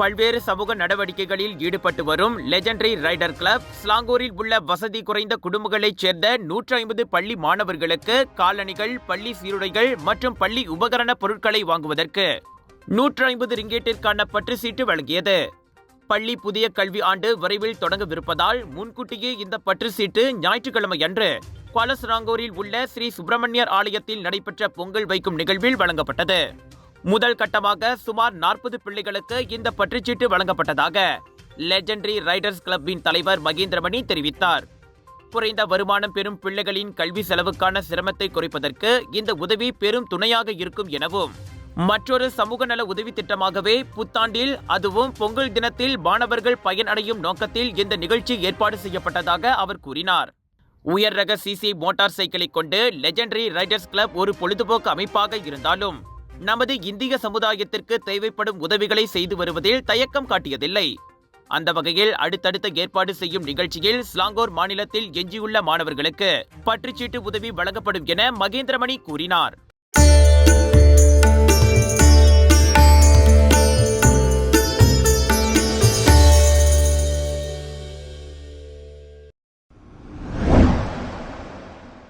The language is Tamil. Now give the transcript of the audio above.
பல்வேறு சமூக நடவடிக்கைகளில் ஈடுபட்டு வரும் லெஜெண்டரி ரைடர் கிளப் ஸ்லாங்கூரில் உள்ள வசதி குறைந்த குடும்பங்களைச் சேர்ந்த 150 பள்ளி மாணவர்களுக்கு காலணிகள், பள்ளி சீருடைகள் மற்றும் பள்ளி உபகரண பொருட்களை வாங்குவதற்கு 150 ரிங்கேட்டிற்கான பற்று சீட்டு வழங்கியது. பள்ளி புதிய கல்வி ஆண்டு விரைவில் தொடங்கவிருப்பதால் முன்கூட்டியே இந்த பற்று சீட்டு ஞாயிற்றுக்கிழமையன்று குவாலஸ்லாங்கூரில் உள்ள ஸ்ரீ சுப்பிரமணியர் ஆலயத்தில் நடைபெற்ற பொங்கல் வைக்கும் நிகழ்வில் வழங்கப்பட்டது. முதல் கட்டமாக சுமார் 40 பிள்ளைகளுக்கு இந்த பற்றுச்சீட்டு வழங்கப்பட்டதாக லெஜெண்டரி ரைடர்ஸ் கிளப்பின் தலைவர் மகேந்திரமணி தெரிவித்தார். குறைந்த வருமானம் பெறும் பிள்ளைகளின் கல்வி செலவுக்கான சிரமத்தை குறைப்பதற்கு இந்த உதவி பெரும் துணையாக இருக்கும் எனவும், மற்றொரு சமூக நல உதவி திட்டமாகவே புத்தாண்டில் அதுவும் பொங்கல் தினத்தில் மாணவர்கள் பயனடையும் நோக்கத்தில் இந்த நிகழ்ச்சி ஏற்பாடு செய்யப்பட்டதாக அவர் கூறினார். உயர் ரக சிசி மோட்டார் சைக்கிளை கொண்டு லெஜெண்டரி ரைடர்ஸ் கிளப் ஒரு பொழுதுபோக்கு அமைப்பாக இருந்தாலும் நமது இந்திய சமுதாயத்திற்கு தேவைப்படும் உதவிகளை செய்து வருவதில் தயக்கம் காட்டியதில்லை. அந்த வகையில் அடுத்தடுத்த ஏற்பாடு செய்யும் நிகழ்ச்சியில் ஸ்லாங்கூர் மாநிலத்தில் எஞ்சியுள்ள மாணவர்களுக்கு பற்றுச்சீட்டு உதவி வழங்கப்படும் என மகேந்திரமணி கூறினார்.